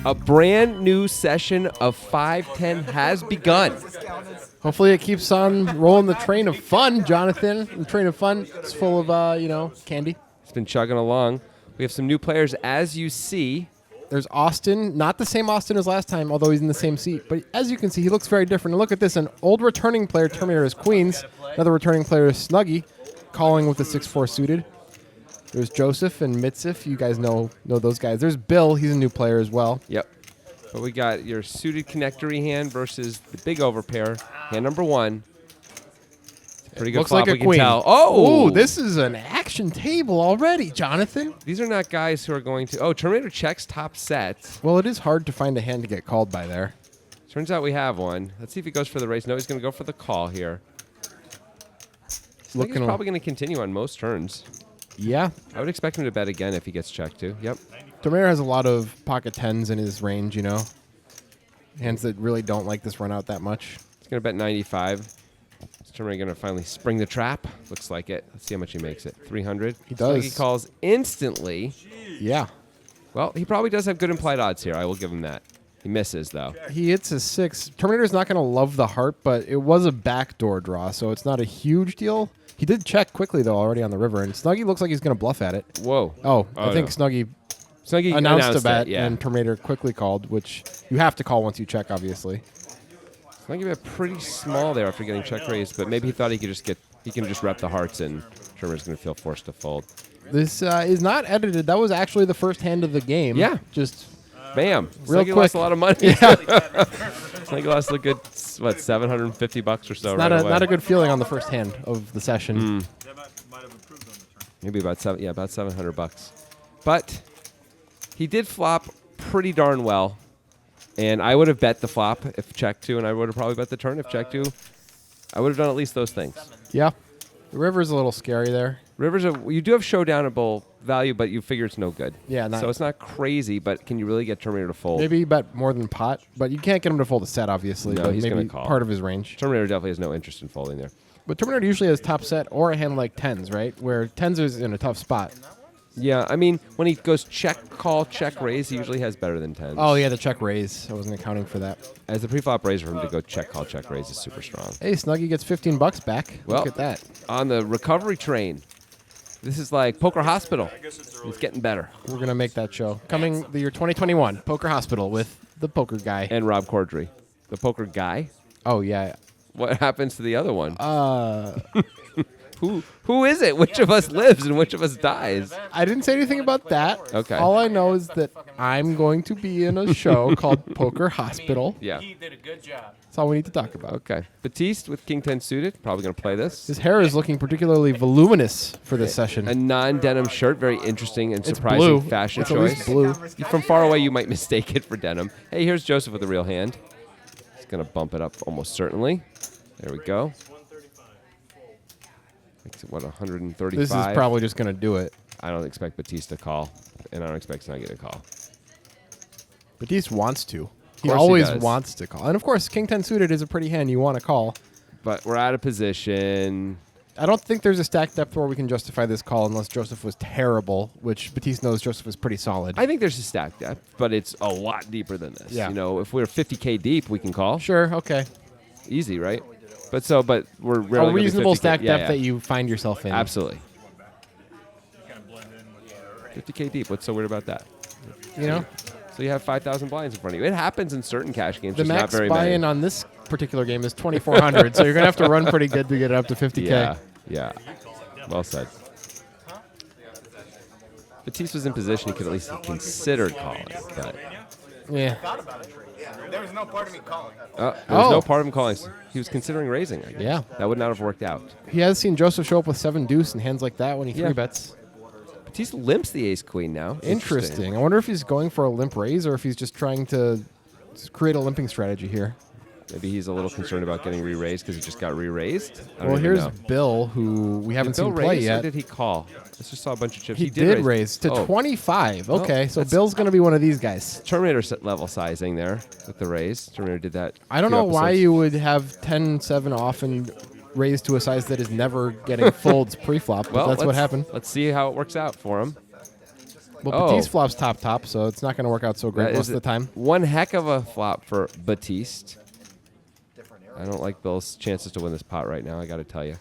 A brand new session of 510 has begun. Hopefully it keeps on rolling the train of fun, Jonathan. The train of fun is full of, candy. It's been chugging along. We have some new players, as you see. There's Austin, not the same Austin as last time, although he's in the same seat. But as you can see, he looks very different. And look at this, an old returning player, Terminator is Queens. Another returning player is Snuggy, calling with the 6-4 suited. There's Joseph and Mitsif. You guys know those guys. There's Bill. He's a new player as well. Yep. But we got your suited connectory hand versus the big overpair. Hand number one. It's a pretty good Looks flop, like a we can queen. tell. Oh! Ooh, this is an action table already, Jonathan. These are not guys who are going to... Oh, Terminator checks top set. Well, it is hard to find a hand to get called by there. Turns out we have one. Let's see if he goes for the raise. No, he's going to go for the call here. He's probably going to continue on most turns. Yeah. I would expect him to bet again if he gets checked too. Yep. Terminator has a lot of pocket tens in his range, Hands that really don't like this run out that much. He's going to bet 95. Is Terminator going to finally spring the trap? Looks like it. Let's see how much he makes it. 300. He does. Like he calls instantly. Yeah. Well, he probably does have good implied odds here. I will give him that. He misses, though. He hits a 6. Terminator's not going to love the heart, but it was a backdoor draw, so it's not a huge deal. He did check quickly, though, already on the river, and Snuggy looks like he's going to bluff at it. Whoa. Oh, I think no. Snuggy announced a bet, it, yeah. and Terminator quickly called, which you have to call once you check, obviously. Snuggy bet pretty small there after getting check raised, but maybe he thought he can just rep the hearts, and Terminator's going to feel forced to fold. This is not edited. That was actually the first hand of the game. Yeah. Just... Bam. Real Snuggy quick. lost a lot of money. Yeah. Snuggy lost a good, $750 or so Not right away. a good feeling on the first hand of the session. Maybe about $700. But he did flop pretty darn well, and I would have bet the flop if check two, and I would have probably bet the turn if check two. I would have done at least those things. Yeah. The river's a little scary there. You do have showdownable value, but you figure it's no good. Yeah, so it's not crazy, but can you really get Terminator to fold? Maybe you bet more than pot, but you can't get him to fold a set, obviously. No, but he's maybe going to call. part of his range. Terminator definitely has no interest in folding there. But Terminator usually has top set or a hand like tens, right? Where tens is in a tough spot. Yeah, I mean, when he goes check, call, check, raise, he usually has better than tens. Oh, yeah, the check raise. I wasn't accounting for that. As the pre-flop raise for him to go check, call, check, raise is super strong. Hey, Snuggy gets $15 back. Well, Look at that. On the recovery train, this is like Poker Hospital. It's getting better. We're going to make that show. Coming the year 2021, Poker Hospital with the poker guy. And Rob Corddry. The poker guy? Oh, yeah. What happens to the other one? Who is it? Which of us lives and which of us dies? I didn't say anything about that. Okay. All I know is that I'm going to be in a show called Poker Hospital. Yeah. He did a good job. That's all we need to talk about. Okay. Batiste with King 10 suited. Probably going to play this. His hair is looking particularly voluminous for this session. A non-denim shirt. Very interesting and It's surprising blue. fashion It's at choice. least blue. From far away, you might mistake it for denim. Hey, here's Joseph with a real hand. He's going to bump it up almost certainly. There we go. Makes it, 135? This is probably just going to do it. I don't expect Batiste to call, and I don't expect Snuggy to call. Batiste wants to. He course he always does. wants to call. And of course, King 10 suited is a pretty hand you want to call. But we're out of position. I don't think there's a stack depth where we can justify this call unless Joseph was terrible, which Batiste knows Joseph was pretty solid. I think there's a stack depth, but it's a lot deeper than this. Yeah. You know, if we're 50K deep, we can call. Sure, okay. Easy, right? But we're rarely A gonna be reasonable 50K. stack Yeah, depth yeah. that you find yourself in. Absolutely. 50K deep. What's so weird about that? You know? So you have 5,000 blinds in front of you. It happens in certain cash games. The just not max very buy-in many. on this particular game is 2,400, so you're going to have to run pretty good to get it up to 50K. Yeah, yeah. Well said. Batiste was in position. He could at least have considered calling. But Yeah. There was no part of me calling. there was Oh. no part of him calling. He was considering raising, I guess. Yeah. That would not have worked out. He has seen Joseph show up with 7 deuce and hands like that when he Yeah. 3-bets. Batiste limps the ace-queen now. Interesting. I wonder if he's going for a limp raise or if he's just trying to create a limping strategy here. Maybe he's a little concerned about getting re-raised because he just got re-raised. I don't Well, even here's know. Bill, who we haven't Did Bill seen play raise or yet. did he call? I just saw a bunch of chips. He did raise to Oh. 25. Okay, so that's- Bill's going to be one of these guys. Terminator set level sizing there with the raise. Terminator did that. I don't few know why episodes. you would have 10-7 off and raise to a size that is never getting folds pre-flop, but Well, that's what let's- happened. Let's see how it works out for him. Well, Oh. Batiste flops top, so it's not going to work out so great That most is of the time. One heck of a flop for Batiste. I don't like Bill's chances to win this pot right now, I got to tell you.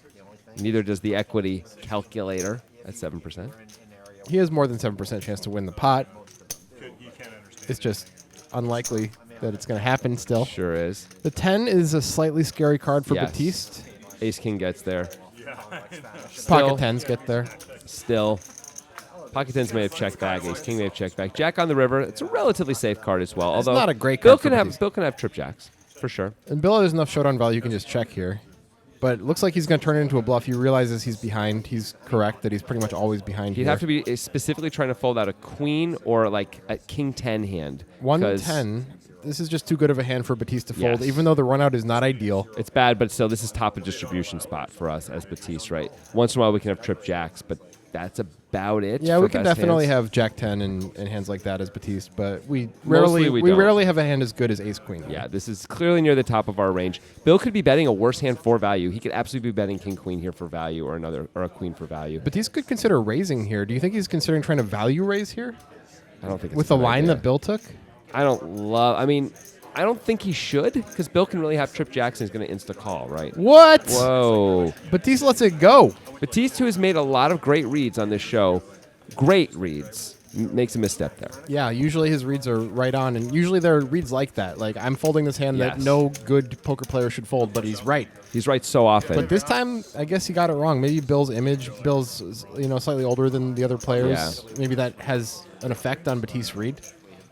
Neither does the equity calculator at 7%. He has more than 7% chance to win the pot. It's just unlikely that it's going to happen still. Sure is. The 10 is a slightly scary card for Yes. Batiste. Ace-king gets there. Pocket 10s get there. Still. Pocket tens may have checked back. Ace-king may have checked back. Jack on the river. It's a relatively safe card as well. Although not a great Bill card for can have Batiste. Bill can have trip jacks for sure. And Bill has enough showdown value you can just check here. But it looks like he's going to turn it into a bluff. He realizes he's behind. He's correct that he's pretty much always behind He'd here. have to be specifically trying to fold out a queen or like a king 10 hand. 110. This is just too good of a hand for Batiste to fold, Yes. even though the run out is not ideal. It's bad, but still, this is top of distribution spot for us as Batiste, right? Once in a while, we can have trip jacks, but that's about it. Yeah, for we can best definitely hands. have Jack 10 and hands like that as Batiste, but we Mostly rarely we we don't. rarely have a hand as good as Ace Queen. Yeah, this is clearly near the top of our range. Bill could be betting a worse hand for value. He could absolutely be betting king queen here for value, or a queen for value. Batiste could consider raising here. Do you think he's considering trying to value raise here I don't think it's with a the good line idea. that Bill took? I don't think he should, because Bill can really have trip jacks and he's going to insta call, right? What? Whoa. Batiste lets it go. Batiste, who has made a lot of great reads on this show, great reads, makes a misstep there. Yeah, usually his reads are right on, and usually there are reads like that. Like, I'm folding this hand that Yes. no good poker player should fold, but he's right. He's right so often. But this time, I guess he got it wrong. Maybe Bill's image, Bill's slightly older than the other players. Yeah. Maybe that has an effect on Batiste's read.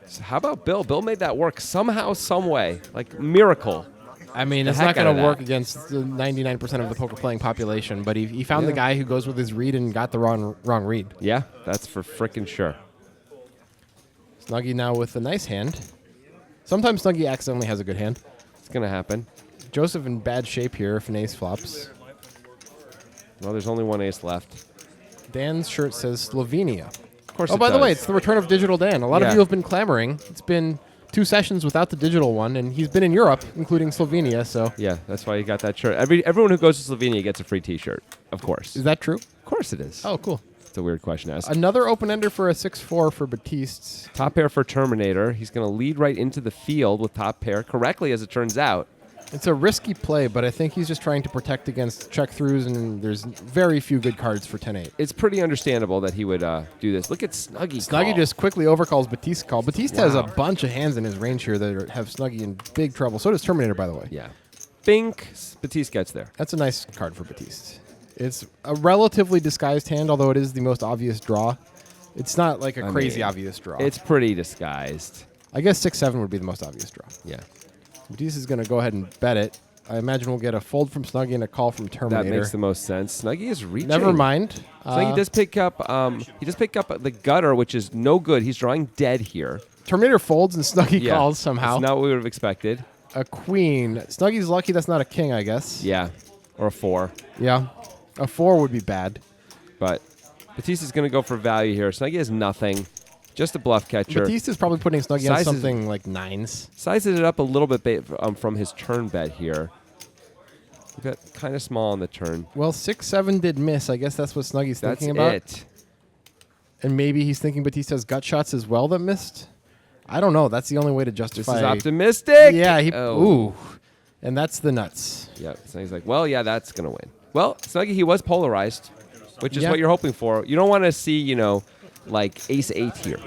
So how about Bill? Bill made that work somehow, some way, like miracle. I mean, The it's heck not out going of to work that. against the 99% of the poker playing population, but he found Yeah. the guy who goes with his read and got the wrong read. Yeah, that's for frickin' sure. Snuggie now with a nice hand. Sometimes Snuggie accidentally has a good hand. It's gonna happen. Joseph in bad shape here if an ace flops. Well, there's only one ace left. Dan's shirt says Slovenia. Of course. Oh, it by the does. way, it's the return of Digital Dan. A lot of Yeah. you have been clamoring. It's been 2 sessions without the digital one, and he's been in Europe, including Slovenia, so Yeah, that's why you got that shirt. Everyone who goes to Slovenia gets a free T-shirt. Of course. is that true? Of course it is. Oh, cool. It's a weird question to ask. Another open-ender for a 6-4 for Batiste. Top pair for Terminator. He's going to lead right into the field with top pair correctly, as it turns out. It's a risky play, but I think he's just trying to protect against check-throughs, and there's very few good cards for 10-8. It's pretty understandable that he would do this. Look at Snuggie. Snuggie call. just quickly overcalls Batiste's call. Batiste has a Wow. bunch of hands in his range here that have Snuggie in big trouble. So does Terminator, by the way. Yeah. Bink. Batiste gets there. That's a nice card for Batiste. It's a relatively disguised hand, although it is the most obvious draw. It's not like a I crazy mean, obvious draw. It's pretty disguised. I guess 6-7 would be the most obvious draw. Yeah. Batiste is going to go ahead and bet it. I imagine we'll get a fold from Snuggie and a call from Terminator. That makes the most sense. Snuggie is reaching. Never mind. Snuggie does pick up. He does pick up the gutter, which is no good. He's drawing dead here. Terminator folds and Snuggie Yeah. calls somehow. That's not what we would have expected. A queen. Snuggie's lucky that's not a king, I guess. Yeah. Or a 4. Yeah. A 4 would be bad. But Batiste is going to go for value here. Snuggie has nothing. Just a bluff catcher. Batiste is probably putting Snuggie on Sizes- something like 9s. Sizes it up a little bit from his turn bet here. We got kind of small on the turn. Well, 6-7 did miss. I guess that's what Snuggie's That's thinking about. it. And maybe he's thinking Batiste has gut shots as well that missed. I don't know. That's the only way to This justify. is optimistic. Yeah. Oh. Ooh. And that's the nuts. Yeah. Snuggy's like, well, yeah, that's going to win. Well, Snuggie, he was polarized, which is Yeah. what you're hoping for. You don't want to see, like ace-8 here.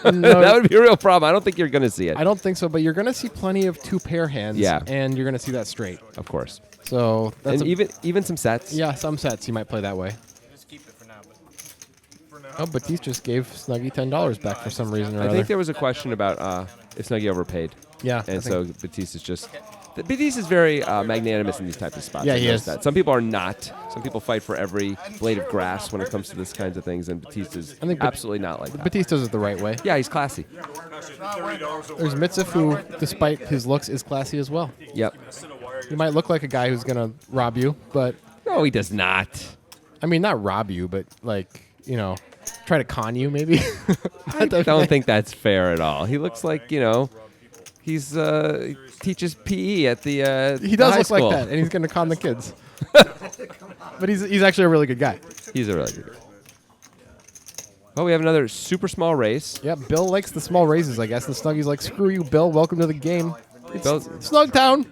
No, That would be a real problem. I don't think you're going to see it. I don't think so. But you're going to see plenty of 2-pair hands. Yeah. And you're going to see that straight. Of course. So that's And even some sets. yeah. Some sets you might play that way. Just keep it for now. But for now. Oh, Batiste just gave Snuggie $10 back for some reason or I other. think there was a question about if Snuggie overpaid. yeah. I And think- so Batiste is just... Batiste is very magnanimous in these types of spots. Yeah, I've he noticed is. That. Some people are not. Some people fight for every blade of grass when it comes to this kinds of things, and Batiste is I think absolutely not like that. Batiste does it the right way. Yeah, he's classy. There's Mitzvah who, despite his looks, is classy as well. Yep. He might look like a guy who's going to rob you, but, No, he does not. I mean, not rob you, but, like, try to con you, maybe. I don't think that's fair at all. He looks like, he's teaches PE at the He does high look school. like that, and he's going to con the kids. But he's actually a really good guy. He's a really good guy. Oh, we have another super small raise. Yeah, Bill likes the small raises, I guess. And Snuggy's like, screw you, Bill. Welcome to the game. It's Bill- Snugtown.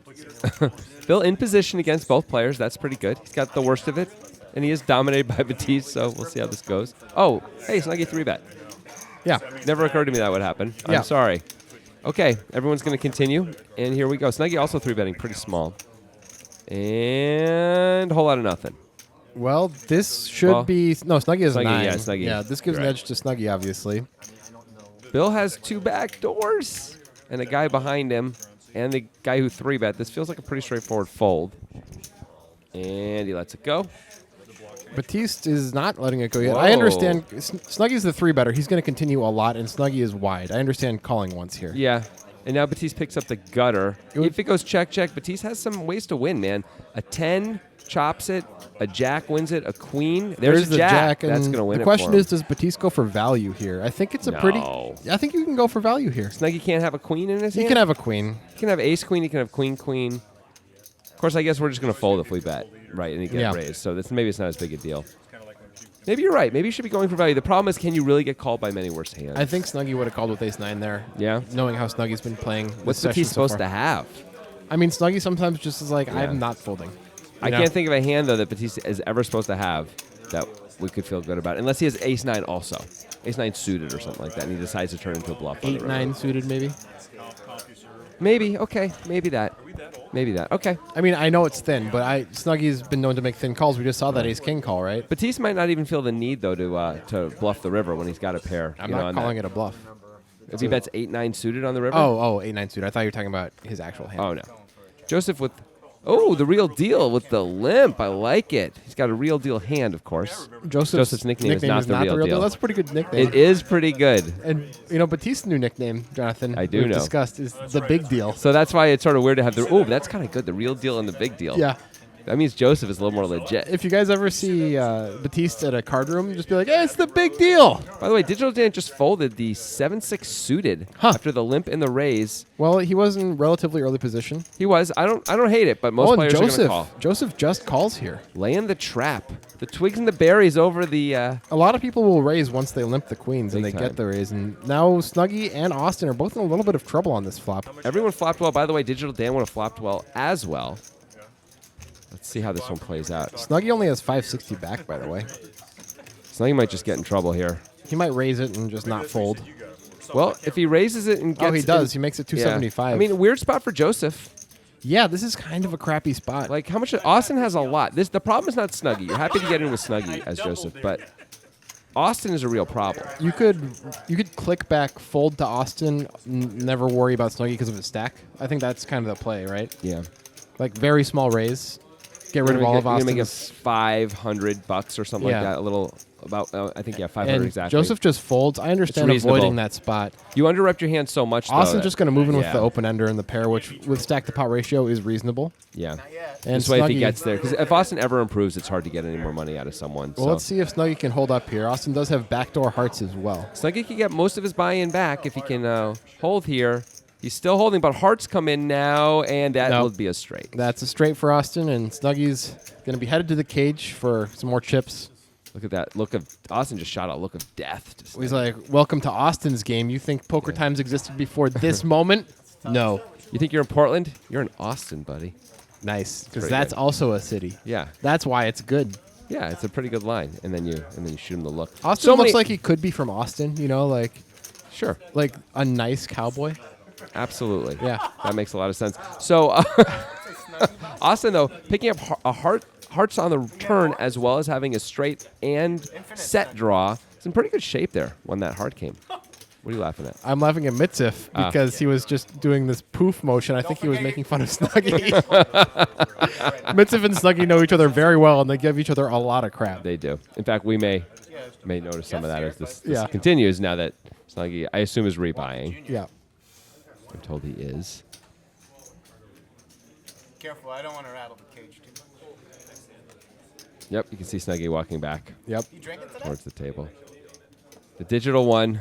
Bill in position against both players. That's pretty good. He's got the worst of it, and he is dominated by Batiste, so we'll see how this goes. Oh, hey, Snuggy 3-bet. Yeah. Never occurred to me that would happen. Yeah. I'm sorry. Okay, everyone's going to continue, and here we go. Snuggy also 3-betting pretty small. And a whole lot of nothing. Well, this should Well, be... No, Snuggy is Snuggy, 9. yeah, Snuggy. Yeah, this gives You're an right. edge to Snuggy, obviously. Bill has 2 back doors and a guy behind him and the guy who 3-bet. This feels like a pretty straightforward fold. And he lets it go. Batiste is not letting it go yet. Whoa. I understand. Snuggy's the 3-better. He's going to continue a lot, and Snuggy is wide. I understand calling once here. Yeah. And now Batiste picks up the gutter. If it goes check, Batiste has some ways to win, man. A 10 chops it. A jack wins it. A queen. There's a the jack. and That's going to win the it question for him. is, does Batiste go for value here? I think it's a No. pretty... I think you can go for value here. Snuggy can't have a queen in his He hand? can have a queen. He can have ace queen. He can have queen queen. Of course, I guess we're just going to fold if we bet, right? And he get Yeah. raised. So maybe it's not as big a deal. Maybe you're right. Maybe you should be going for value. The problem is, can you really get called by many worse hands? I think Snuggy would have called with ace-9 there. Yeah? Knowing how Snuggy's been playing. What's Batiste supposed to have? I mean, Snuggy sometimes just is like, Yeah. I'm not folding. I can't think of a hand, though, that Batiste is ever supposed to have that we could feel good about. Unless he has ace-9 also. Ace-9 suited or something like that, and he decides to turn into a bluff. on the river. 8-9 suited, maybe. Maybe. Okay. Maybe that. Maybe that. Okay. I mean, I know it's thin, but Snuggy's been known to make thin calls. We just saw that ace-king call, right? Batiste might not even feel the need, though, to bluff the river when he's got a pair. I'm not calling it a bluff. If he bets 8-9 suited on the river? Oh, 8-9 suited. I thought you were talking about his actual hand. Oh, no. Joseph with... Oh, the real deal with the limp. I like it. He's got a real deal hand, of course. Joseph's nickname is not the real deal. That's a pretty good nickname. It is pretty good. And, Batiste's new nickname, Jonathan, I do we've know. discussed, is the big deal. So that's why it's sort of weird to have the... Oh, that's kind of good. The real deal and the big deal. Yeah. That means Joseph is a little more legit. If you guys ever see Batiste at a card room, just be like, hey, it's the big deal. By the way, Digital Dan just folded the 7-6 suited after the limp and the raise. Well, he was in relatively early position. He was. I don't hate it, but most and players are going to Joseph. call. Joseph just calls here. Laying the trap. The twigs and the berries over the... A lot of people will raise once they limp the queens and they Big get time. the raise. And now Snuggy and Austin are both in a little bit of trouble on this flop. Everyone flopped well. By the way, Digital Dan would have flopped well as well. Let's see how this one plays out. Snuggy only has 560 back, by the way. Snuggy might just get in trouble here. He might raise it and just not fold. Well, if he raises it and gets... Oh, he does. in- He makes it Yeah. 275. I mean, weird spot for Joseph. yeah, this is kind of a crappy spot. Like, how much... Austin has a lot. The problem is not Snuggy. You're happy to get in with Snuggy as Joseph, but Austin is a real problem. You could click back, fold to Austin, never worry about Snuggy because of his stack. I think that's kind of the play, right? Yeah. Like very small raise, get rid of all of You're gonna make it Austin's. $500 or something Yeah. like that. A little about I think 500 And exactly. Joseph just folds. I understand reasonable. avoiding that spot. you underrep your hand so much. Austin's though, just going to move in with yeah. the open ender and the pair, which with stack to pot ratio is reasonable. Yeah. And This way, if he Snuggy- gets there, because if Austin ever improves, it's hard to get any more money out of someone. Well, so let's see if Snuggy can hold up here. Austin does have backdoor hearts as well. Snuggy can get most of his buy-in back if he can hold here. He's still holding, but hearts come in now, and that Nope. will be a straight. That's a straight for Austin, and Snuggy's going to be headed to the cage for some more chips. Look at that look of Austin just shot a look of death. to He's Snuggy. like, welcome to Austin's game. You think Poker Times existed before this moment? No. You think you're in Portland? You're in Austin, buddy. Nice, because pretty that's good. also a city. Yeah, That's why it's good. yeah, it's a pretty good line. And then you shoot him the look. Austin So looks many- like he could be from Austin, sure, like a nice cowboy. absolutely. Yeah. That makes a lot of sense. So, Austin, though, picking up hearts on the turn as well as having a straight and set draw, it's in pretty good shape there when that heart came. What are you laughing at? I'm laughing at Mitzif because he was just doing this poof motion. I think he was making fun of Snuggy. Mitzif and Snuggy know each other very well, and they give each other a lot of crap. They do. In fact, we may notice some of that as this Yeah. continues now that Snuggy, I assume, is rebuying. Yeah. I'm told he is. Careful, I don't want to rattle the cage too much. Yep, you can see Snuggy walking back Yep. You drinking today? towards the table. The digital one.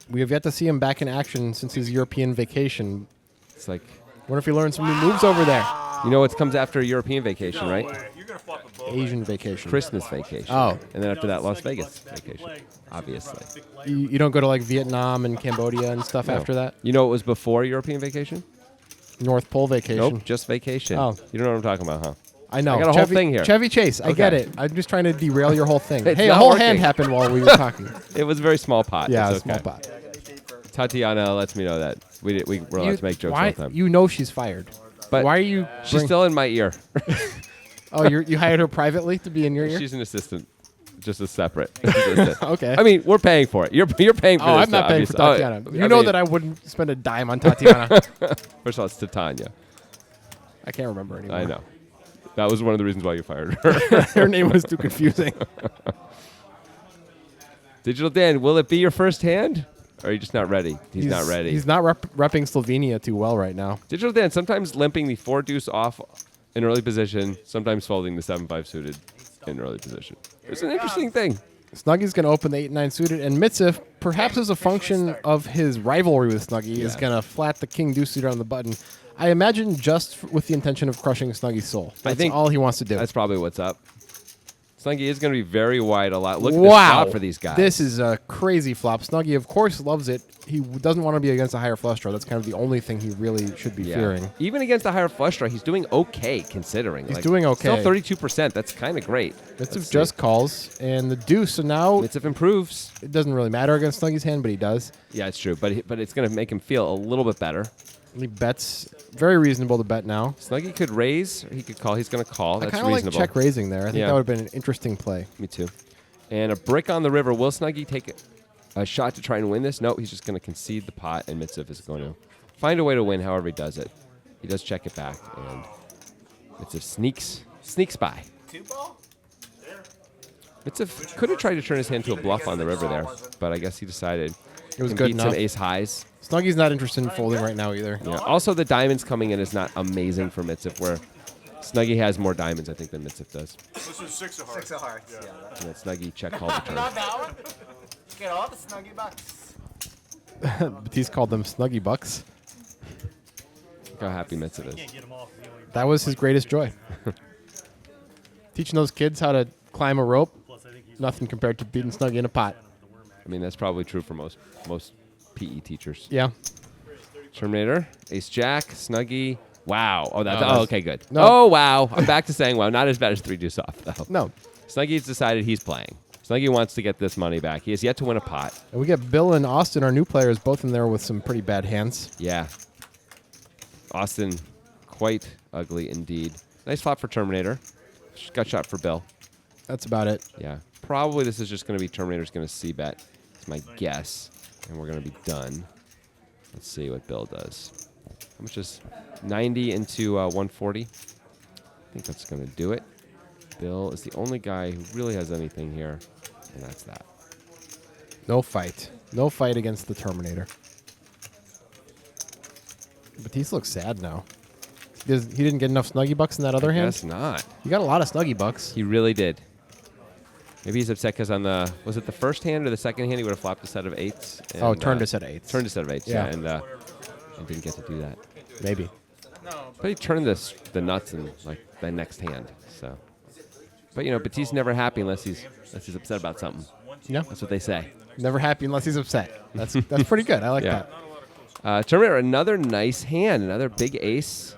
We have yet to see him back in action since his European vacation. It's like, Wonder if he learned some new moves over there. you know what comes after a European vacation, right? You're gonna flop a Asian vacation? Christmas vacation. Oh. And then after that, Las Vegas vacation, obviously. You don't go to like Vietnam and Cambodia and stuff No. after that? You know what was before European vacation? North Pole vacation. Nope, just vacation. Oh. You don't know what I'm talking about, huh? I know. I got a whole thing here. Chevy Chase. I get Okay. it. I'm just trying to derail your whole thing. It's Hey, a not whole working. hand happened while we were talking. It was a very small pot. Yeah, It's a small okay. pot. Tatiana lets me know that we're allowed to make jokes all why, the time. You know she's fired. But why are you? she's still in my ear. Oh, you hired her privately to be in your ear? She's an assistant, just a separte assistant. Okay. I mean, we're paying for it. You're paying for Oh, this. I'm not paying for obviously. Tatiana. Oh, You know mean, that I wouldn't spend a dime on Tatiana. First of all, it's Titania. I can't remember anymore. I know. That was one of the reasons why you fired her. Her name was too confusing. Digital Dan, will it be your first hand? Or are you just not ready? He's not ready. He's not repping Slovenia too well right now. Digital Dan, sometimes limping the 4 deuce off in early position, sometimes folding the 7-5 suited in early position. It's an interesting thing. Snuggy's going to open the 8-9 suited, and Mitsif, perhaps as a function of his rivalry with Snuggy, is going to flat the king deuce suited on the button. I imagine just with the intention of crushing Snuggy's soul. That's think all he wants to do. That's probably what's up. Snuggy is going to be very wide a lot. Look at wow. this flop for these guys. This is a crazy flop. Snuggy, of course, loves it. He doesn't want to be against a higher flush draw. That's kind of the only thing he really should be fearing. Even against a higher flush draw, he's doing okay considering. He's doing okay. Still 32%. That's kind of great. Mitsif just calls, and the deuce, so now Mitsif improves. it doesn't really matter against Snuggy's hand, but he does. Yeah, it's true. But it's going to make him feel a little bit better. He bets. Very reasonable to bet now. Snuggy could raise, or he could call. He's going to call. I That's kind of like reasonable. check raising there. I think Yeah. that would have been an interesting play. Me too. And a brick on the river. Will Snuggy take a shot to try and win this? No, he's just going to concede the pot, and Mitsif is going to find a way to win however he does it. He does check it back, and Mitsif sneaks by. 2-ball? Mitsif could have tried to turn his hand to a bluff on the river there, but I guess he decided It was and good beat some enough. ace highs. Snuggy's not interested in folding right now either. Yeah. Also, the diamonds coming in is not amazing for Mitsif, where Snuggy has more diamonds, I think, than Mitsif does. This is 6 of hearts. 6 of hearts. Yeah. And then Snuggy check called the turn. Not that one. Get all the Snuggy bucks. Batiste called them Snuggy Bucks. Look how happy Mitsif is. Get them off the only That was his greatest joy. Teaching those kids how to climb a rope, plus I think he's nothing compared to beating Snuggy in a pot. I mean, that's probably true for most PE teachers. Yeah. Terminator, Ace Jack, Snuggy. Wow. Oh, that's, No, that's- okay, good. No. Oh, wow. I'm back to saying wow. Not as bad as 3 deuce off, though. No. Snuggy's decided he's playing. Snuggy wants to get this money back. He has yet to win a pot. And we get Bill and Austin, our new players, both in there with some pretty bad hands. Yeah. Austin, quite ugly indeed. Nice flop for Terminator. Gut shot for Bill. That's about it. Yeah. Probably this is just going to be Terminator's going to c-bet. It's my guess. And we're going to be done. Let's see what Bill does. How much is 90 into 140? I think that's going to do it. Bill is the only guy who really has anything here. And that's that. No fight. No fight against the Terminator. Batiste looks sad now. He didn't get enough Snuggy Bucks in that other hand? Guess not. He got a lot of Snuggy Bucks. He really did. Maybe he's upset because on the, was it the first hand or the second hand, he would have flopped a set of 8s. And, Oh, turned a set of 8s. Turned a set of 8s, Yeah. and didn't get to do that. Maybe. But he turned the nuts in like the next hand. So, but you know, Batiste's never happy unless he's upset about something. Yeah. That's what they say. Never happy unless he's upset. That's pretty good. I like Yeah. that. Terminator, another nice hand, another big ace.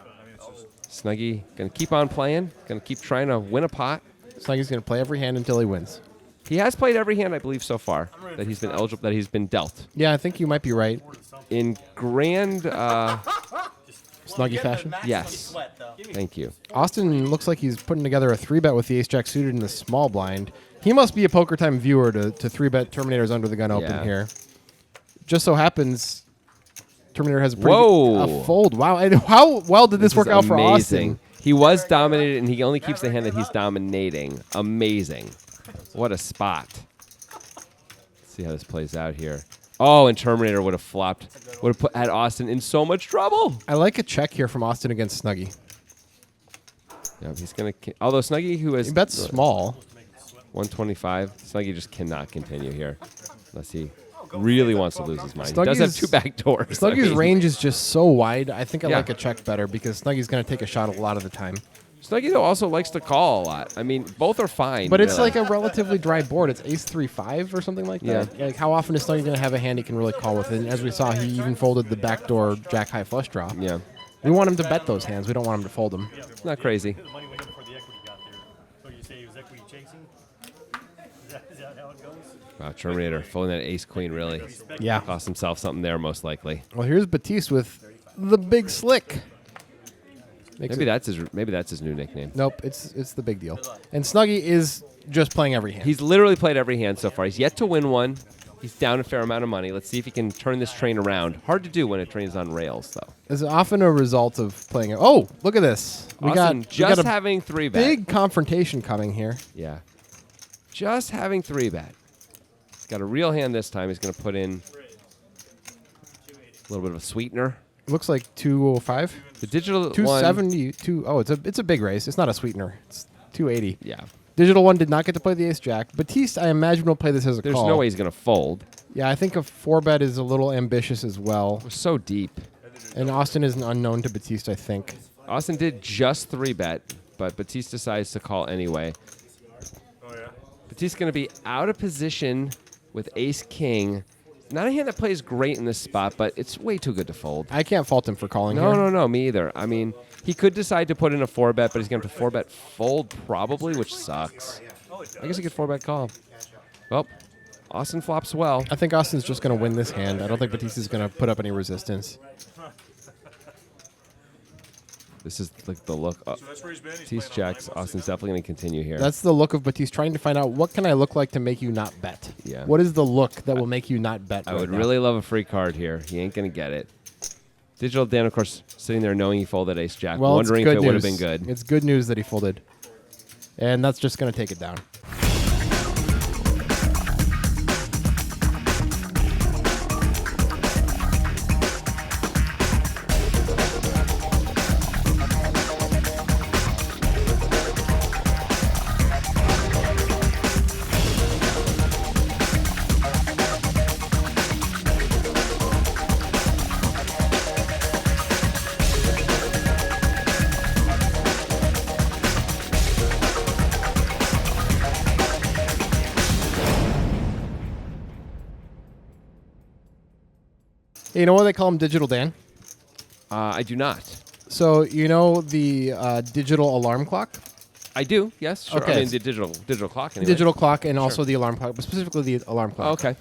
Snuggy gonna keep on playing, gonna keep trying to win a pot. Snuggy's going to play every hand until he wins. He has played every hand, I believe, so far that he's been eligible, that he's been dealt Yeah, I think you might be right. in grand. Snuggy fashion. Yes. Sweat, though. Thank you. Austin looks like he's putting together a 3-bet with the ace-jack suited in the small blind. He must be a Poker Time viewer to 3-bet Terminator's under the gun open Yeah. here. Just so happens, Terminator has a pretty Whoa. a fold. Wow. And how well did this work is out for amazing. Austin? He was dominated, and he only keeps the hand that he's dominating. Amazing. What a spot. Let's see how this plays out here. Oh, and Terminator would have flopped. Would have had Austin in so much trouble. I like a check here from Austin against Snuggy. Yeah, he's gonna. Although Snuggy, who has He bets small. 125, Snuggy just cannot continue here unless he really wants to lose his mind. He does have Snuggy's- 2 back doors. Snuggy's range is just so wide. I think I Yeah. like a check better because Snuggy's going to take a shot a lot of the time. Snuggie, though, also likes to call a lot. I mean, both are fine. But it's really. like a relatively dry board. It's ace 3-5 or something like that. Yeah. Like how often is Snuggie going to have a hand he can really call with? And as we saw, he even folded the backdoor jack high flush draw. Yeah. We want him to bet those hands. We don't want him to fold them. Not crazy. The money went in before the equity got there. So you say he was equity chasing? Is that how it goes? Wow, Terminator folding that ace queen really Yeah. cost himself something there, most likely. Well, here's Batiste with the big slick. Makes Maybe it- that's his new nickname. Nope, it's the big deal. And Snuggie is just playing every hand. He's literally played every hand so far. He's yet to win one. He's down a fair amount of money. Let's see if he can turn this train around. Hard to do when a train's on rails, though. It's often a result of playing it. Oh, look at this. We Austin got just a having 3-bet. big confrontation coming here. Yeah. Just having 3-bet. He's got a real hand this time. He's going to put in a little bit of a sweetener. Looks like 205. The digital one. 272. Oh, it's a big raise. It's not a sweetener. It's 280. Yeah. Digital one did not get to play the ace jack. Batiste, I imagine, will play this as a There's call. no way he's going to fold. Yeah, I think a 4-bet is a little ambitious as well. We're so deep. And Austin is an unknown to Batiste, I think. Austin did just 3-bet, but Batiste decides to call anyway. Oh, yeah. Batiste's going to be out of position with ace-king. Not a hand that plays great in this spot, but it's way too good to fold. I can't fault him for calling No, here. no, me either. I mean, he could decide to put in a 4-bet, but he's going to have to 4-bet fold probably, which sucks. I guess he could 4-bet call. Well, Austin flops well. I think Austin's just going to win this hand. I don't think Batiste is going to put up any resistance. This is like the look. So that's where he's been. He's Batiste playing jacks. online most Austin's definitely going to continue here. That's the look of Batiste trying to find out what can I look like to make you not bet. Yeah. What is the look that will make you not bet? I right would now? really love a free card here. He ain't going to get it. Digital Dan, of course, sitting there knowing he folded ace jack, well, it's wondering if good it would have news. been good. It's good news that he folded, and that's just going to take it down. Hey, you know why they call him Digital Dan? I do not. So you know the digital alarm clock, I do, yes. Sure. Okay. I mean, the digital clock. Anyway. digital clock, and also the alarm clock, but specifically the alarm clock. Oh, okay.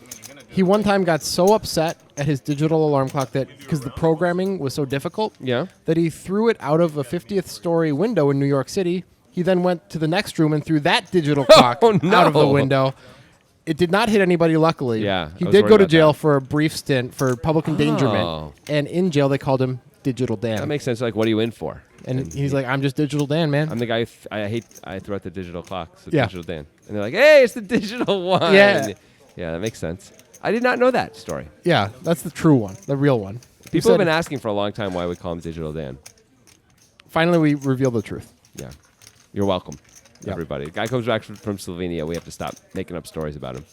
He one time got so upset at his digital alarm clock that because the programming was so difficult, Yeah. that he threw it out of a 50th story window in New York City. He then went to the next room and threw that digital clock Oh, out of the no. window. It did not hit anybody, luckily. Yeah, He I was did worried go to about jail that. for a brief stint for public endangerment. Oh. And in jail, they called him Digital Dan. That makes sense. Like, what are you in for? and he's like, I'm just Digital Dan, man. I'm the guy. I threw out the digital clock. So Yeah. Digital Dan. And they're like, hey, it's the digital one. Yeah. Yeah, that makes sense. I did not know that story. Yeah, that's the true one, the real one. He People have said- been asking for a long time why we call him Digital Dan. Finally, we reveal the truth. Yeah. You're welcome, Yep. everybody. The guy comes back from Slovenia. We have to stop making up stories about him.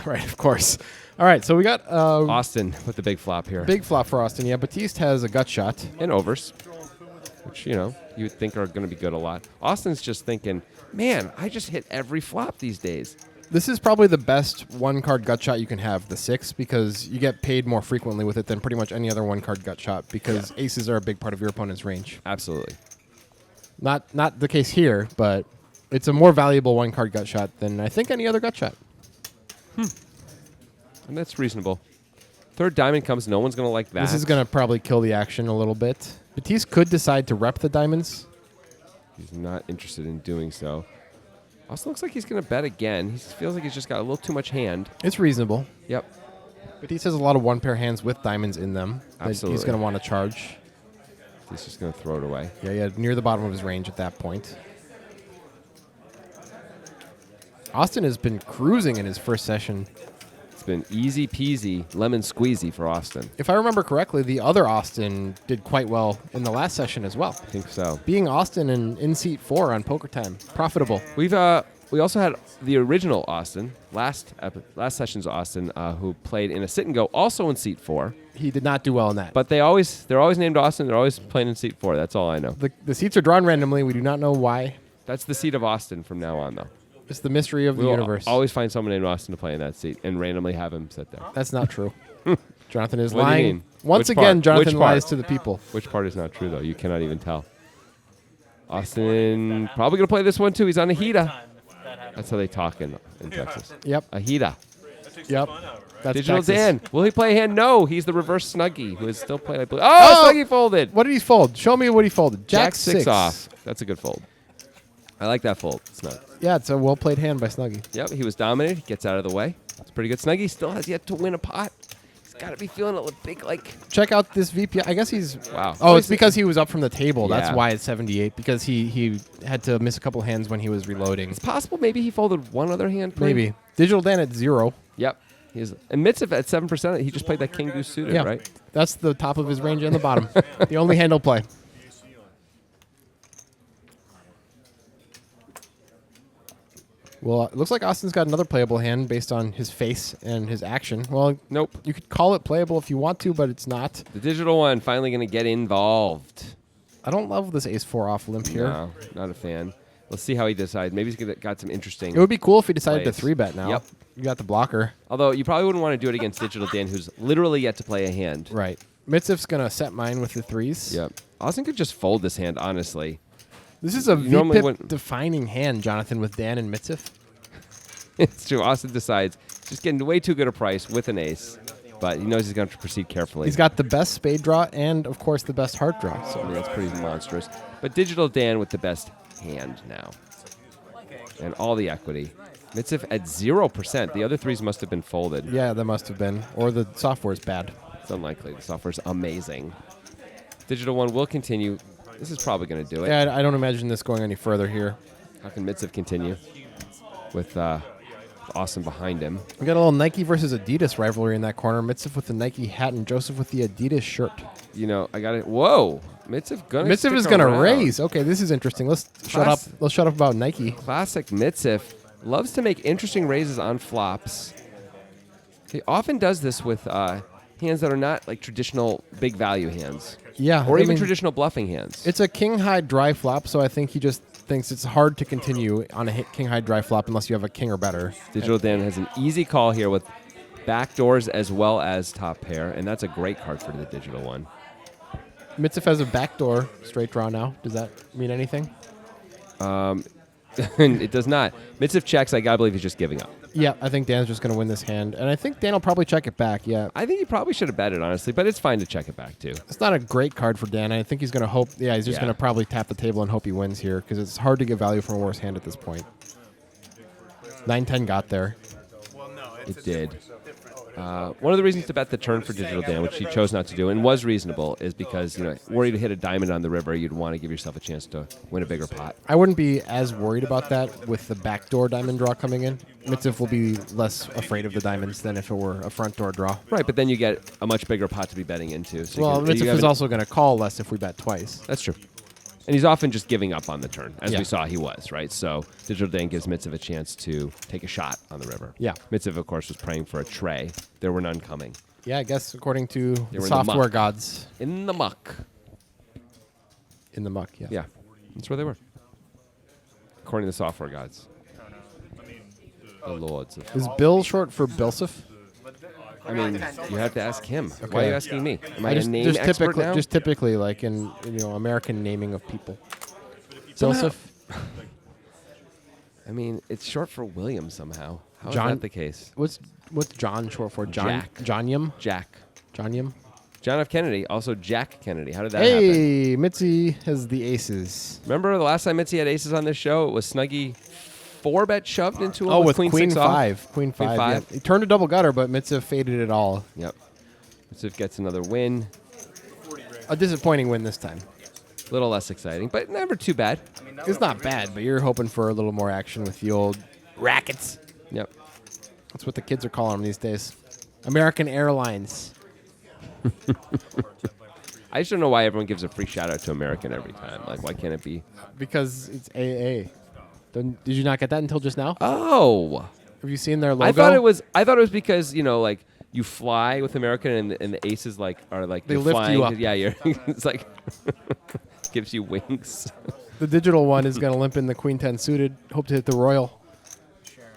Right, of course. All right, so we got Austin with the big flop here. big flop for Austin. Yeah, Batiste has a gut shot. And overs, which, you would think are going to be good a lot. Austin's just thinking, man, I just hit every flop these days. This is probably the best one-card gut shot you can have, the 6, because you get paid more frequently with it than pretty much any other one-card gut shot because aces are a big part of your opponent's range. Absolutely. Not the case here, but it's a more valuable one-card gut shot than I think any other gut shot. And that's reasonable. Third diamond comes. No one's going to like that. This is going to probably kill the action a little bit. Batiste could decide to rep the diamonds. He's not interested in doing so. Austin looks like he's going to bet again. He feels like he's just got a little too much hand. It's reasonable. Yep. Batiste has a lot of one-pair hands with diamonds in them that he's Absolutely. going to want to charge. He's just going to throw it away. Yeah, near the bottom of his range at that point. Austin has been cruising in his first session. It's been easy peasy, lemon squeezy for Austin. If I remember correctly, the other Austin did quite well in the last session as well. I think so. Being Austin in seat 4 on Poker Time, profitable. We've we also had the original Austin, last session's Austin, who played in a sit and go, also in seat 4. He did not do well in that. But they're always named Austin. They're always playing in seat 4. That's all I know. The seats are drawn randomly. We do not know why. That's the seat of Austin from now on, though. It's the mystery of the We'll universe. always find someone named Austin to play in that seat and randomly have him sit there. That's not true. Jonathan is What do you lying. mean? Once Which again, part? Jonathan Which part? lies to the people. Which part is not true, though? You cannot even tell. Austin probably going to play this one, too. He's on a Hita. That's how they talk in Texas. Yep. A Hita. Yep. That's Digital Texas. Dan. Will he play a hand? No. He's the reverse Snuggie, who is still playing. Oh, Snuggie folded. What did he fold? Show me what he folded. Jack 6 off. That's a good fold. I like that fold. Snug. Yeah, it's a well-played hand by Snuggie. Yep, he was dominated. Gets out of the way. It's pretty good. Snuggie still has yet to win a pot. He's got to be feeling a little big, like... Check out this VP. I guess he's... Wow. Oh, it's because he was up from the table. That's Yeah. why it's 78, because he had to miss a couple hands when he was reloading. It's possible maybe he folded one other hand. Maybe. Maybe. Digital Dan at 0. Yep. And Mitsev at 7%. He just played that king deuce suited, Yeah. right? That's the top of his range and the bottom. The only hand he'll play. Well, it looks like Austin's got another playable hand based on his face and his action. Well, Nope. you could call it playable if you want to, but it's not. The digital one finally going to get involved. I don't love this ace-4 off limp here. No, not a fan. Let's see how he decides. Maybe he's got some interesting... It would be cool if he decided Plays. to 3-bet now. Yep. You got the blocker. Although you probably wouldn't want to do it against Digital Dan, who's literally yet to play a hand. Right. Mitsev's going to set mine with the 3s. Yep. Austin could just fold this hand, honestly. This is a You normally VPIP wouldn't. defining hand, Jonathan, with Dan and Mitsev. It's true. Austin decides just getting way too good a price with an ace, but he knows he's going to proceed carefully. He's got the best spade draw and, of course, the best heart draw. I So mean, that's pretty monstrous. But Digital Dan with the best hand now. And all the equity. Mitsev at 0%. The other 3s must have been folded. yeah, that must have been. Or the software's bad. It's unlikely. The software's amazing. Digital one will continue. This is probably going to do it. Yeah, I don't imagine this going any further here. How can Mitsev continue with Austin behind him? We got a little Nike versus Adidas rivalry in that corner. Mitsev with the Nike hat and Joseph with the Adidas shirt. You know, I got it. Whoa. Mitsev gonna Mitsev stick is going to around. raise. Okay, this is interesting. Let's shut up. Class- Let's shut up about Nike. Classic Mitsev loves to make interesting raises on flops. He often does this with hands that are not like traditional big value hands, Yeah, or I even mean, traditional bluffing hands. It's a king high dry flop, so I think he just thinks it's hard to continue on a king high dry flop unless you have a king or better. Digital Dan has an easy call here with backdoors as well as top pair, and that's a great card for the digital one. Mitsev has a backdoor straight draw now. Does that mean anything? It does not. Mitsev checks. I gotta believe he's just giving up. Yeah, I think Dan's just going to win this hand, and I think Dan will probably check it back. Yeah, I think he probably should have bet it, honestly, but it's fine to check it back too. it's not a great card for Dan. I think he's going to hope. Yeah, he's just Yeah. going to probably tap the table and hope he wins here because it's hard to get value from a worse hand at this point. 9-10 got there. It did. One of the reasons to bet the turn for Digital Dan, which he chose not to do and was reasonable, is because, you know, were you to hit a diamond on the river, you'd want to give yourself a chance to win a bigger pot. I wouldn't be as worried about that with the backdoor diamond draw coming in. Mitsev will be less afraid of the diamonds than if it were a front door draw. Right, but then you get a much bigger pot to be betting into. So Well, you can, you Mitsev have is an- also going to call less if we bet twice. That's true. And he's often just giving up on the turn, as Yeah. we saw he was, right? So Digital Dan gives Mitsev a chance to take a shot on the river. Yeah. Mitsev, of course, was praying for a tray. There were none coming. Yeah, I guess according to the were in the software muck. gods In the muck. in the muck. Yeah. Yeah, that's where they were. According to the software gods. The lords of... Is Bill short for Bilsif? I mean, you have to ask him. Why are you asking me? Am I a just, name just expert typically, now? just typically, like in American naming of people. Somehow- Bilsif. I mean, it's short for William somehow. How is John- that the case? What's John short for? Jack. Johnyum. Jack. Johnyum. John F. Kennedy, also Jack Kennedy. How did that happen? Hey, Mitzi has the aces. Remember the last time Mitzi had aces on this show? It was Snuggie 4-bet shoved into him Oh, with with Queen 6 off. 5. Queen 5. five. Yeah. He turned a double gutter, but Mitzi faded it all. Yep. Mitzi gets another win. A disappointing win this time. A little less exciting, but never too bad. It's not bad, but you're hoping for a little more action with the old rackets. Yep. That's what the kids are calling them these days. American Airlines. I just don't know why everyone gives a free shout out to American every time. Like, why can't it be? Because it's AA. Did you not get that until just now? Oh. Have you seen their logo? I thought it was because, like you fly with American and the aces are like They you're lift flying. you up. Yeah, it's like gives you wings. The digital one is going to limp in the Queen 10 suited. Hope to hit the Royal.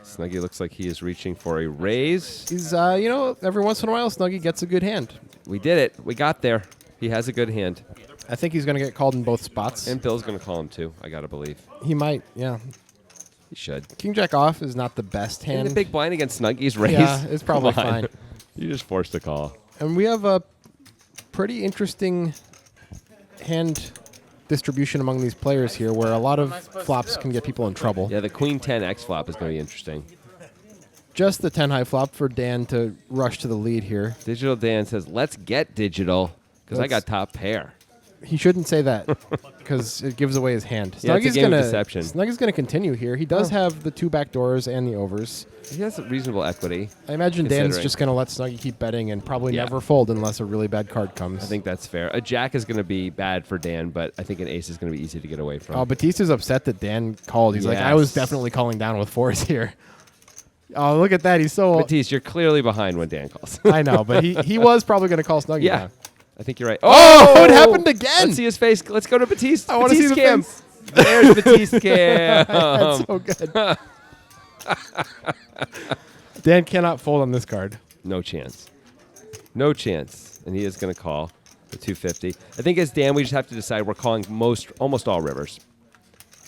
Snuggie looks like he is reaching for a raise. He's, every once in a while, Snuggie gets a good hand. We did it. We got there. He has a good hand. I think he's going to get called in both spots. And Bill's going to call him too, I got to believe. He might, yeah. He should. King Jack off is not the best hand. And the big blind against Snuggie's raise. Yeah, it's probably Come on. fine. You just forced a call. And we have a pretty interesting hand distribution among these players here where a lot of flops can get people in trouble. Yeah, the Queen 10 X flop is going to be interesting. Just the 10 high flop for Dan to rush to the lead here. Digital Dan says, let's get digital because I got top pair. He shouldn't say that because it gives away his hand. Yeah, it's a game of deception. Snuggie's going to continue here. He does have the 2 back doors and the overs. He has reasonable equity. I imagine Dan's Considering. just going to let Snuggie keep betting and probably Yeah. never fold unless a really bad card comes. I think that's fair. A jack is going to be bad for Dan, but I think an ace is going to be easy to get away from. Oh, Batista's upset that Dan called. He's like, I was Yes. definitely calling down with 4s here. Oh, look at that. He's so... Matisse, you're clearly behind when Dan calls. I know, but he was probably going to call Snuggie Yeah. down. I think you're right. Oh, it happened again. Let's see his face. Let's go to Batiste. I wanna see the Batiste face. scam. There's Batiste scam. That's so good. Dan cannot fold on this card. No chance. No chance. And he is going to call the 250. I think as Dan, we just have to decide we're calling almost all rivers.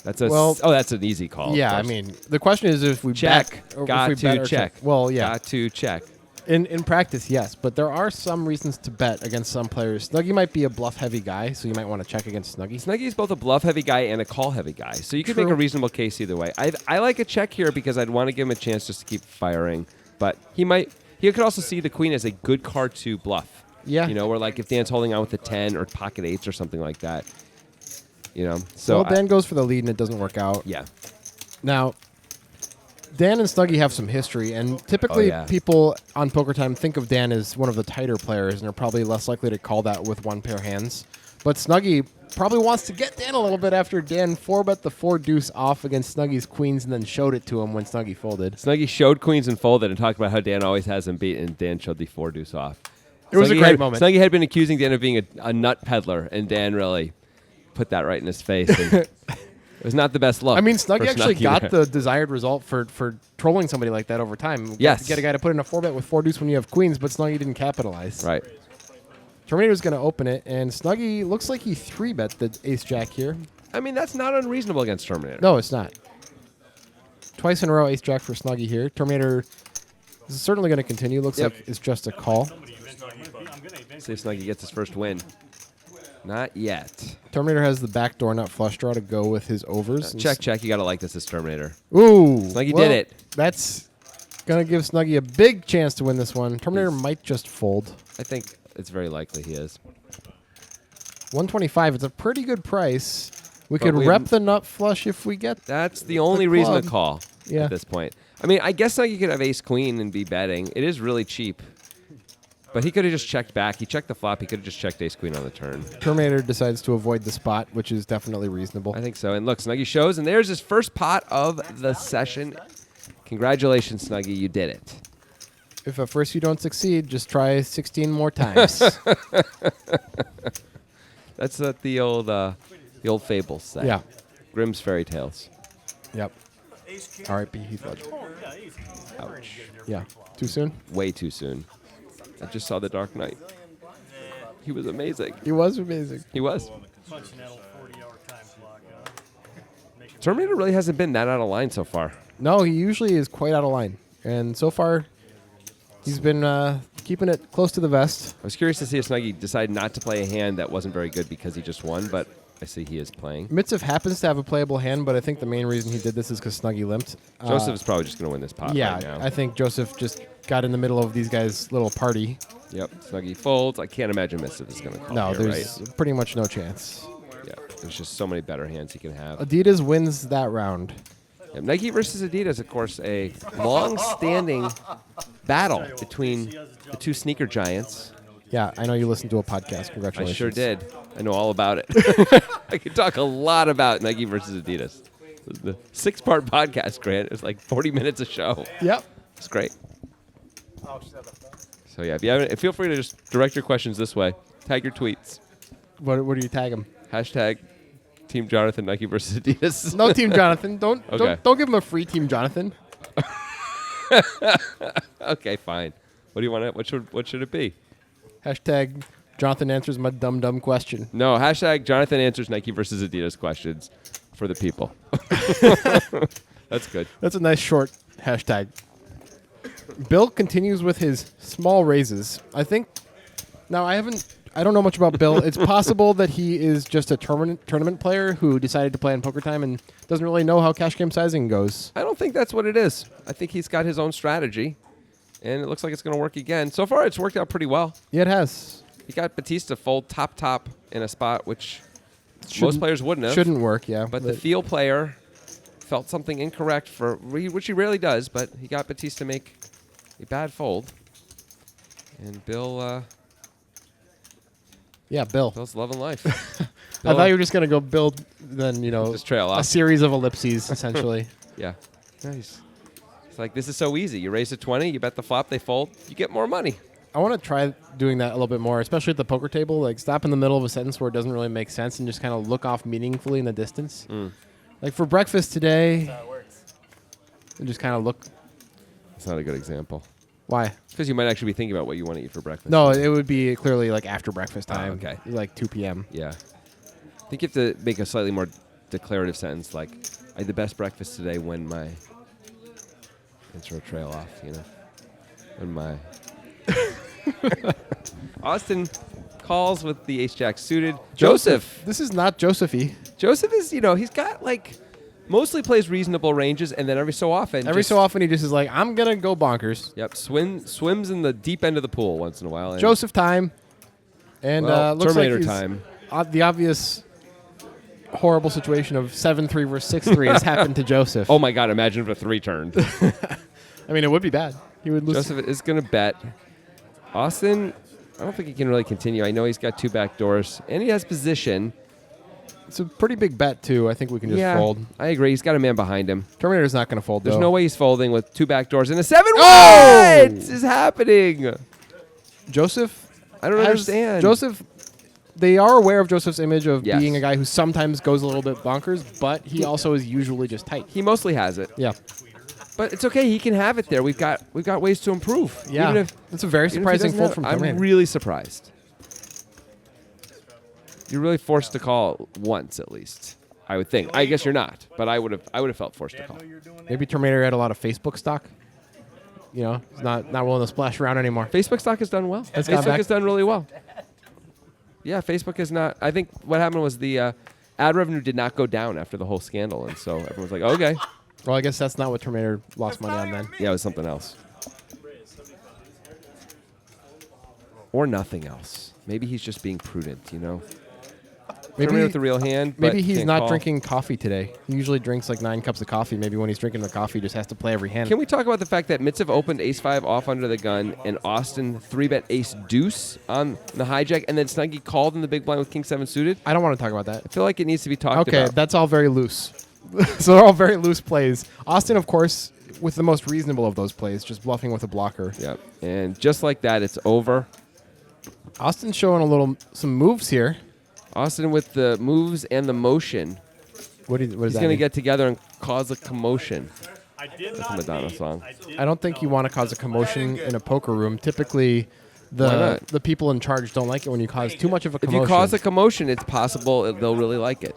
That's that's an easy call. of Yeah, I course. mean, the question is if we check. bet or Got if we bet to or check. Well, yeah. Got to check. In practice, yes, but there are some reasons to bet against some players. Snuggie might be a bluff-heavy guy, so you might want to check against Snuggie. Snaggie's both a bluff-heavy guy and a call-heavy guy, so you could True. make a reasonable case either way. I like a check here because I'd want to give him a chance just to keep firing, but he could also see the queen as a good card to bluff. Yeah. Where like if Dan's holding on with the 10 or pocket 8s or something like that. So Well, Dan goes for the lead and it doesn't work out. yeah. Now, Dan and Snuggie have some history, and typically yeah. people on Poker Time think of Dan as one of the tighter players, and they're probably less likely to call that with one pair hands. But Snuggie probably wants to get Dan a little bit after Dan 4-bet the 4-deuce off against Snuggie's queens and then showed it to him when Snuggie folded. Snuggie showed queens and folded and talked about how Dan always has him beat, and Dan showed the 4-deuce off. It was a great moment. Snuggie had been accusing Dan of being a nut peddler, and Dan really put that right in his face. And it was not the best look. I mean, for Snuggie actually got there. the desired result for trolling somebody like that over time. Yes. Get a guy to put in a 4-bet with 4-deuce when you have queens, but Snuggie didn't capitalize. Right. Terminator's going to open it, and Snuggie looks like he 3-bet the ace-jack here. I mean, that's not unreasonable against Terminator. No, it's not. Twice in a row, ace-jack for Snuggie here. Terminator is certainly going to continue. Looks Yep. like it's just a call. See if Snuggie gets his first win. Not yet. Terminator has the backdoor nut flush draw to go with his overs. Check. You got to like this as Terminator. Ooh. Snuggie well, did it. That's going to give Snuggie a big chance to win this one. Terminator might just fold. I think it's very likely he is. 125. It's a pretty good price. We But could we- rep the nut flush if we get. That's the only reason to club. call Yeah. at this point. I mean, I guess Snuggie could have ace queen and be betting. It is really cheap. But he could have just checked back. He checked the flop. He could have just checked ace queen on the turn. Terminator decides to avoid the spot, which is definitely reasonable. I think so. And look, Snuggie shows, and there's his first pot of the session. Congratulations, Snuggie. You did it. If at first you don't succeed, just try 16 more times. That's what the old fables say. Yeah. Grimm's fairy tales. Yep. R.I.P. Heath Ledger. Ouch. Yeah. Too soon? Way too soon. I just saw The Dark Knight. He was amazing. He was amazing. He was. Punching that old 40-hour time clock. Terminator really hasn't been that out of line so far. No, he usually is quite out of line. And so far, he's been keeping it close to the vest. I was curious to see if Snuggie decided not to play a hand that wasn't very good because he just won, but I see he is playing. Mitzev happens to have a playable hand, but I think the main reason he did this is because Snuggie limped. Joseph is probably just going to win this pot Yeah, right now. I think Joseph just got in the middle of these guys' little party. Yep, Snuggie folds. I can't imagine Mitzev is going to call No, here, there's right? pretty much no chance. Yeah, there's just so many better hands he can have. Adidas wins that round. Yeah, Nike versus Adidas, of course, a long-standing battle between the two sneaker giants. Yeah, I know you listened to a podcast. I Congratulations. sure did. I know all about it. I could talk a lot about Nike versus Adidas. The 6-part podcast, Grant. It was like 40 minutes a show. Yep. It's great. Oh, she's at the phone. So yeah, if you haven't, feel free to just direct your questions this way. Tag your tweets. What do you tag him? Hashtag Team Jonathan Nike versus Adidas. No Team Jonathan. Don't Okay. don't give him a free Team Jonathan. Okay, fine. What do you want? What should it be? Hashtag Jonathan answers my dumb question. No, hashtag Jonathan answers Nike versus Adidas questions for the people. That's good. That's a nice short hashtag. Bill continues with his small raises. I think. Now I don't know much about Bill. It's possible that he is just a tournament player who decided to play in Poker Time and doesn't really know how cash game sizing goes. I don't think that's what it is. I think he's got his own strategy, and it looks like it's going to work again. So far, it's worked out pretty well. Yeah, it has. He got Batista fold top in a spot which most Shouldn't- players wouldn't have. Shouldn't work, yeah. But the field player felt something incorrect which he rarely does, but he got Batista make a bad fold. And Bill's loving life. I thought you were just going to go build, then, Just trail a off. series of ellipses, essentially. Yeah. Nice. It's like, this is so easy. You raise a 20, you bet the flop, they fold, you get more money. I want to try doing that a little bit more, especially at the poker table. Like, stop in the middle of a sentence where it doesn't really make sense and just kind of look off meaningfully in the distance. Like, for breakfast today, That's how it works. and just kind of look. It's not a good example. Why? Because you might actually be thinking about what you want to eat for breakfast. No, it would be clearly like after breakfast time. okay. Like 2 p.m. Yeah. I think you have to make a slightly more declarative sentence, like, I had the best breakfast today when my... and sort of trail off, When my... Austin calls with the ace-jack suited. Joseph. This is not Josephy. Joseph is, he's got, mostly plays reasonable ranges, and then every so often... Every so often he just is like, I'm going to go bonkers. Yep, swims in the deep end of the pool once in a while. And Joseph time. And well, looks Terminator like time. The obvious horrible situation of 7-3 versus 6-3 has happened to Joseph. Oh my God, imagine if a 3 turned. I mean, it would be bad. He would lose. Joseph is going to bet. Austin, I don't think he can really continue. I know he's got 2 back doors, and he has position. It's a pretty big bet, too. I think we can just fold. I agree. He's got a man behind him. Terminator's not going to fold, There's though. no way he's folding with 2 back doors and a 7. Oh! What is happening? Joseph? I don't understand. Joseph, they are aware of Joseph's image of Yes. being a guy who sometimes goes a little bit bonkers, but he also is usually just tight. He mostly has it, Yeah. but it's okay. He can have it there. We've got ways to improve. Yeah. Even if, It's a very even if he surprising doesn't fold have- from I'm Terminator. really surprised. You're really forced to call once at least. I would think. I guess you're not, but I would have felt forced to Dad call. know you're doing that? Maybe Terminator had a lot of Facebook stock. He's not willing to splash around anymore. Facebook stock has done well. It's gone Facebook back. has done really well. Yeah, Facebook is not. I think what happened was the ad revenue did not go down after the whole scandal, and so everyone's like, okay. Well, I guess that's not what Terminator lost money on then. Yeah, it was something else. Or nothing else. Maybe he's just being prudent, Maybe Terminator with the real hand. but maybe he's can't not call. drinking coffee today. He usually drinks like 9 cups of coffee. Maybe when he's drinking the coffee, he just has to play every hand. Can we talk about the fact that Mitsev opened ace-5 off under the gun, and Austin 3-bet ace-deuce on the hijack, and then Snuggie called in the big blind with king-7 suited? I don't want to talk about that. I feel like it needs to be talked Okay, about. that's all very loose. So they're all very loose plays. Austin, of course, with the most reasonable of those plays, just bluffing with a blocker. Yep. And just like that, it's over. Austin's showing some moves here. Austin with the moves and the motion. What is He's that? going to mean? get together and cause a commotion. I did That's a not Madonna leave. song. I don't think you want to cause a commotion in a poker room. Typically, Why not? the people in charge don't like it when you cause too much of a If commotion. you cause a commotion, it's possible they'll really like it.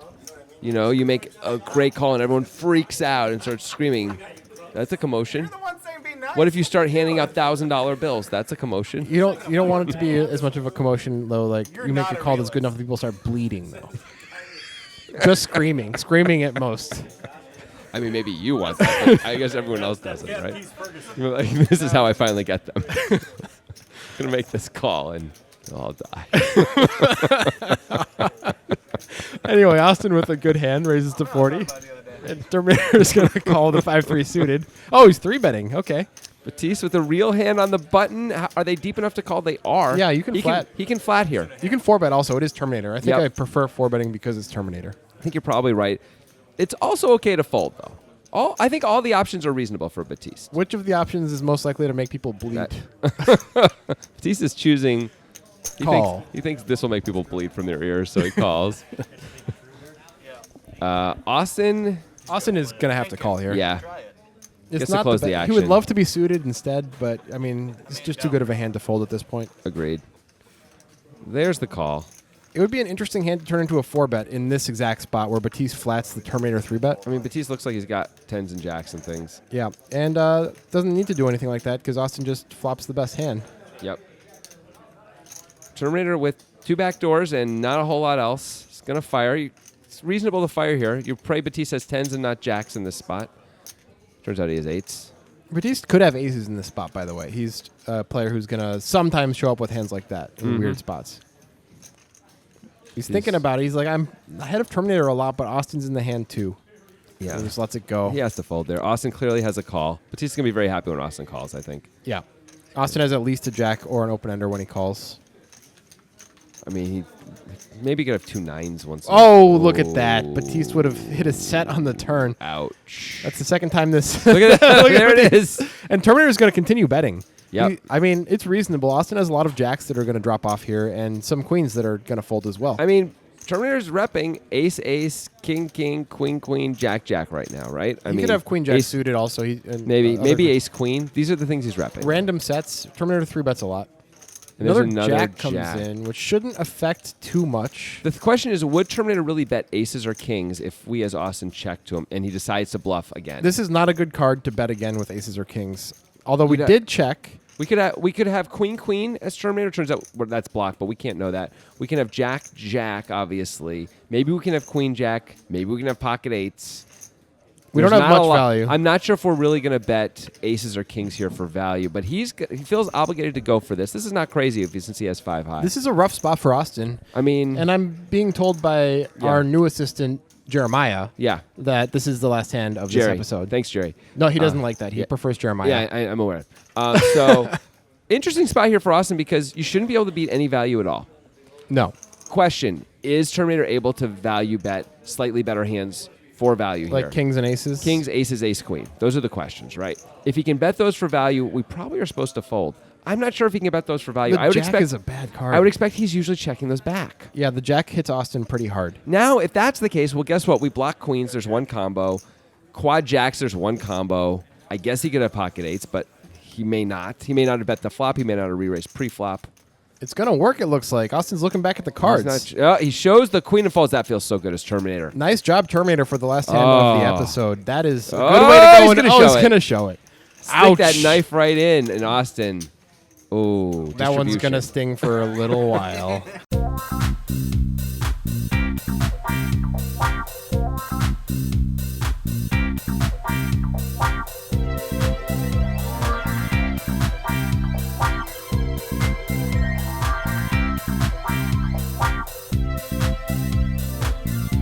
You make a great call and everyone freaks out and starts screaming. That's a commotion. You're the one saying be nice. What if you start handing out $1,000 bills? That's a commotion. You don't want it to be as much of a commotion though. Like You're you make not a a call that's good enough that people start bleeding though. Just screaming at most. I mean, maybe you want that, but I guess everyone else doesn't, Yeah, right? Keith Ferguson. You're like, this is how I finally get them. Gonna make this call and they'll all die. Anyway, Austin with a good hand raises to 40. And Terminator's going to call the 5-3 suited. Oh, he's 3-betting. Okay. Batiste with a real hand on the button. Are they deep enough to call? They are. Yeah, you can he flat. He can flat here. You can 4-bet also. It is Terminator. I think Yep. I prefer 4-betting because it's Terminator. I think you're probably right. It's also okay to fold, though. I think all the options are reasonable for Batiste. Which of the options is most likely to make people bleed? Batiste is choosing. Call. He thinks this will make people bleed from their ears, so he calls. Austin, Austin is going to have to call here. yeah. It's Gets to not close the the He would action. love to be suited instead, but I mean, it's just too good of a hand to fold at this point. Agreed. There's the call. It would be an interesting hand to turn into a 4-bet in this exact spot where Batiste flats the Terminator 3-bet. I mean, Batiste looks like he's got tens and jacks and things. Yeah, and doesn't need to do anything like that because Austin just flops the best hand. Yep. Terminator with 2 back doors and not a whole lot else. He's going to fire. It's reasonable to fire here. You pray Batiste has tens and not jacks in this spot. Turns out he has 8s. Batiste could have aces in this spot, by the way. He's a player who's going to sometimes show up with hands like that in weird spots. He's thinking about it. He's like, I'm ahead of Terminator a lot, but Austin's in the hand too. Yeah. He just lets it go. He has to fold there. Austin clearly has a call. Batiste's going to be very happy when Austin calls, I think. Yeah. Austin has at least a jack or an open ender when he calls. I mean, he maybe could have 2 9s once. Oh, look at that. Batiste would have hit a set on the turn. Ouch. That's the second time this. Look at that. There it is. And Terminator's going to continue betting. Yep. I mean, it's reasonable. Austin has a lot of jacks that are going to drop off here and some queens that are going to fold as well. I mean, Terminator's repping ace, ace, king, king, queen, queen, jack, jack right now, right? I He mean, could have queen jack ace, suited also. And maybe other ace, queen. These are the things he's repping. random sets. Terminator 3-bets a lot. And there's another jack comes jack. in, which shouldn't affect too much. The question is, would Terminator really bet aces or kings if we as Austin check to him and he decides to bluff again? This is not a good card to bet again with aces or kings. Although we We'd did check. We could have queen queen as Terminator. Turns out that's blocked, but we can't know that. We can have jack jack, obviously. Maybe we can have queen jack. Maybe we can have pocket 8s. We don't There's have not a much lot- value. I'm not sure if we're really going to bet aces or kings here for value, but he feels obligated to go for this. This is not crazy since he has 5 high. This is a rough spot for Austin. I mean, And I'm being told by our new assistant, Jeremiah, yeah, that this is the last hand of Jerry. this episode. Thanks, Jerry. No, he doesn't like that. He yeah. prefers Jeremiah. Yeah, I'm aware. So, interesting spot here for Austin because you shouldn't be able to beat any value at all. No. Question, is Terminator able to value bet slightly better hands for value here? Like kings and aces? Kings, aces, ace, queen. Those are the questions, right? If he can bet those for value, we probably are supposed to fold. I'm not sure if he can bet those for value. The I would jack expect is a bad card. I would expect he's usually checking those back. Yeah, the jack hits Austin pretty hard. Now, if that's the case, well, guess what? We block queens. There's one combo. Quad jacks. There's one combo. I guess he could have pocket 8s, but he may not. He may not have bet the flop. He may not have re-raised pre-flop. It's going to work, it looks like. Austin's looking back at the cards. He's not- he shows the queen and folds. That feels so good as Terminator. Nice job, Terminator, for the last hand of the episode. That is a good Oh, way to go. he's And gonna he's show it. going to show it. Stick that knife right in Austin. Oh, That one's going to sting for a little while.